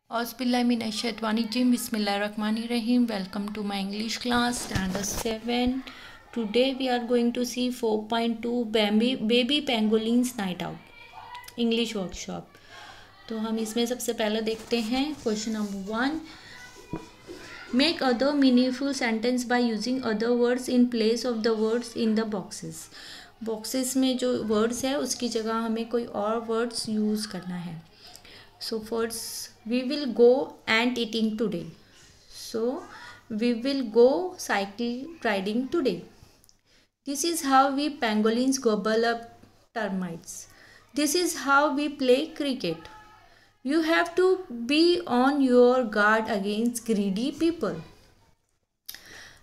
Auzubillahiminash-shaytanir-rajim. Bismillahir-rahmanir-rahim. Welcome to my English class, standard 7. Today we are going to see 4.2 Baby Pangolins Night Out English Workshop. तो हम इसमें सबसे पहले देखते हैं question number 1. Make other meaningful sentence by using other words in place of the words in the boxes. Boxes में जो words है उसकी जगह हमें कोई और वर्ड्स यूज़ करना है. So first we will go ant eating today. So we will go cycle riding today. This is how we pangolins gobble up termites. This is how we play cricket. You have to be on your guard against greedy people.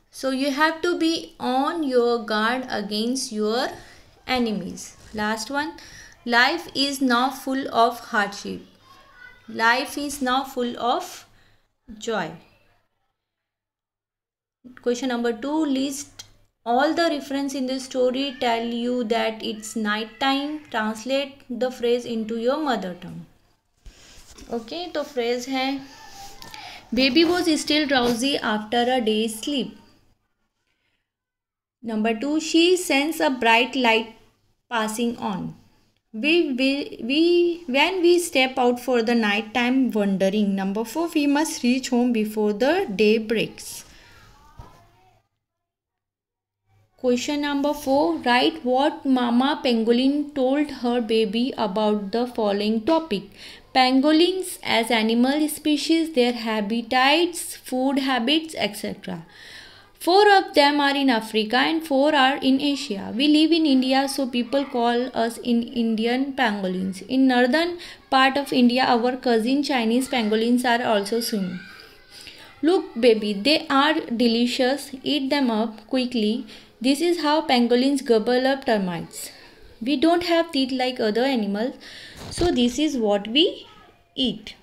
So you have to be on your guard against your enemies. Last one. Life is now full of hardship. Life is now full of joy. Question number 2. List all the reference in the story. Tell you that it's night time. Translate the phrase into your mother tongue. Okay, तो phrase है Baby was still drowsy after a day's sleep. Number 2. She sensed a bright light passing on. When we step out for the night time wandering. Number 4. We must reach home before the day breaks. Question number 4. Write what Mama Pangolin told her baby about the following topic. Pangolins as animal species, their habitats, food habits, etc. 4 of them are in Africa and 4 are in Asia. We live in India, so people call us Indian pangolins. In northern part of India, our cousin Chinese pangolins are also seen. Look, baby, they are delicious. Eat them up quickly. This is how pangolins gobble up termites. We don't have teeth like other animals, so this is what we eat.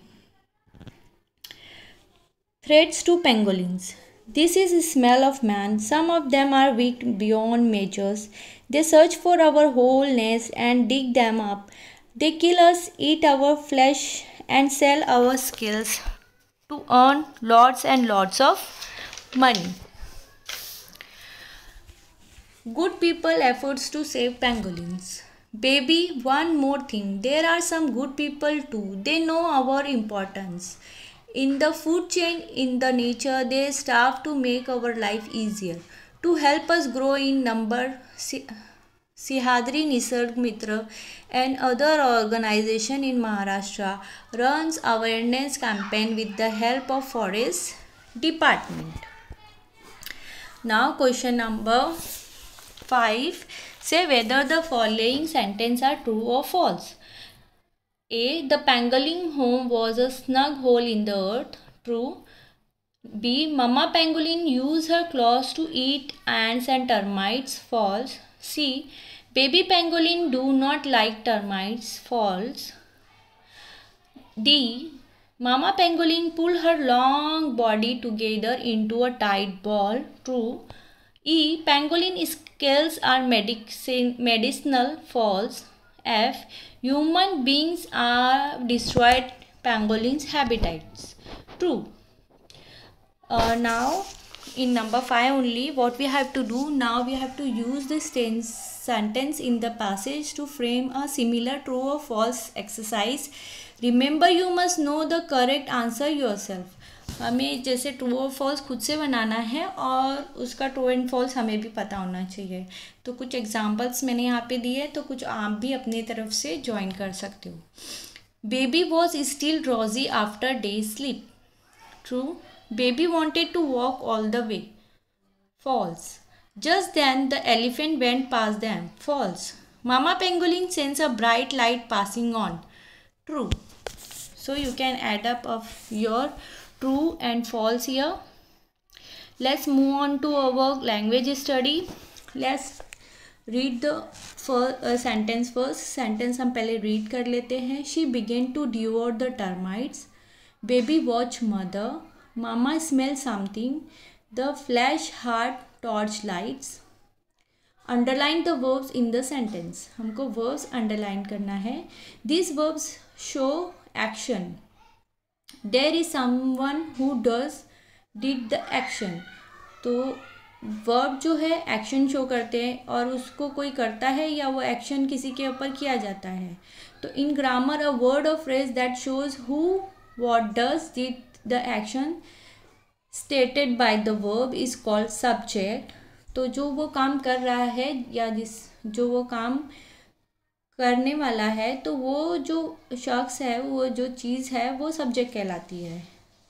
Threats to pangolins. This is the smell of man. Some of them are weak beyond measures. They search for our whole nest and dig them up. They kill us, eat our flesh, and sell our skills to earn lots and lots of money. Good people efforts to save pangolins. Baby, one more thing. There are some good people too. They know our importance. In the food chain, in the nature, they starve to make our life easier. To help us grow in number, Sihadri Nisarg Mitra and other organization in Maharashtra runs awareness campaign with the help of Forest Department. Now question number 5. Say whether the following sentence are true or false. A. The pangolin home was a snug hole in the earth. True. B. Mama pangolin used her claws to eat ants and termites. False. C. Baby pangolin do not like termites. False. D. Mama pangolin pull her long body together into a tight ball. True. E. Pangolin scales are medicinal. False. F. Human beings are destroyed pangolins' habitats. True. Now in number 5 only, what we have to do now, we have to use this sentence in the passage to frame a similar true or false exercise. Remember, you must know the correct answer yourself. हमें जैसे true और false खुद से बनाना है और उसका true and false हमें भी पता होना चाहिए. तो कुछ एग्जांपल्स मैंने यहाँ पे दिए, तो कुछ आप भी अपनी तरफ से ज्वाइन कर सकते हो. Baby was still drowsy after day sleep. True. Baby wanted to walk all the way. False. Just then the elephant went past them. False. Mama pangolin sense a bright light passing on. True. So you can add up of your true and false here. Let's move on to our language study. Let's read the first sentence first. Sentence हम पहले read कर लेते हैं. She began to devour the termites. Baby watch mother. Mama smell something. The flash heart torch lights. Underline the verbs in the sentence. हमको verbs underline करना है. These verbs show action. There is someone who did the action. तो verb जो है action show करते हैं और उसको कोई करता है या वो एक्शन किसी के ऊपर किया जाता है। तो इन ग्रामर अ वर्ड और phrase that shows who what does did the action stated by the verb is called subject. तो जो वो काम कर रहा है या जो वो काम करने वाला है, तो वो जो शख्स है, वो जो चीज़ है, वो सब्जेक्ट कहलाती है।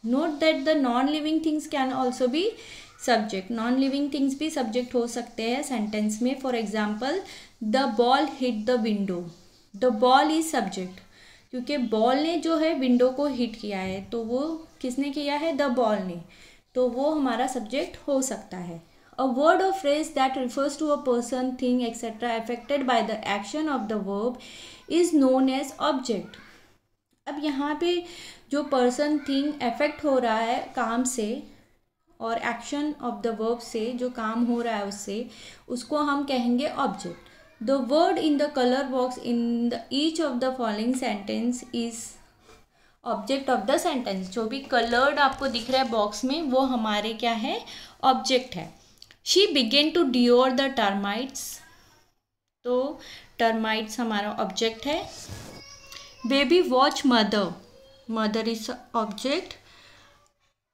Note that the non living things can also be subject. Non living things भी सब्जेक्ट हो सकते हैं सेंटेंस में। For example, the ball hit the window. The ball is subject, क्योंकि बॉल ने जो है विंडो को हिट किया है, तो वो किसने किया है? द बॉल ने। तो वो हमारा सब्जेक्ट हो सकता है। A word or phrase that refers to a person, thing, etc. affected by the action of the verb is known as object. अब यहाँ पे जो person, thing affect हो रहा है काम से और action of the verb से जो काम हो रहा है उससे, उसको हम कहेंगे object. The word in the color box in each of the following sentence is object of the sentence. जो भी colored आपको दिख रहा है बॉक्स में, वो हमारे क्या है? object है। She began to devour the termites. तो termites हमारा object है। Baby watch mother. Mother is object.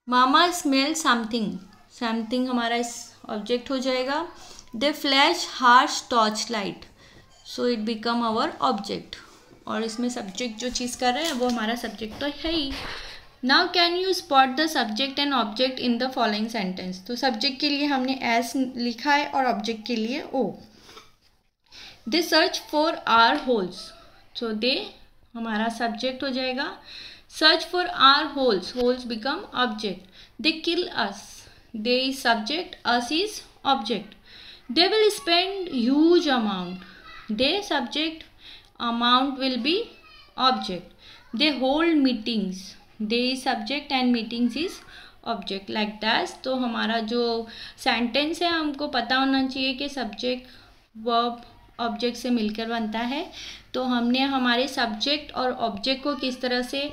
Mama smell something. Something हमारा इस object हो जाएगा। They flash harsh torchlight. So it become our object. और इसमें subject जो चीज़ कर रहे हैं वो हमारा subject तो है ही। Now can you spot the subject and object in the following sentence? तो subject के लिए हमने as लिखा है और object के लिए o. They search for our holes. So they हमारा subject हो जाएगा। Search for our holes. Holes become object. They kill us. They is subject. Us is object. They will spend huge amount. They subject. Amount will be object. They hold meetings. They is subject and meetings is object. Like that. तो हमारा जो sentence है हमको पता होना चाहिए कि subject verb object से मिलकर बनता है। तो हमने हमारे सब्जेक्ट और ऑब्जेक्ट को किस तरह से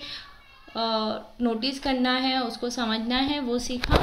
नोटिस करना है, उसको समझना है, वो सीखा।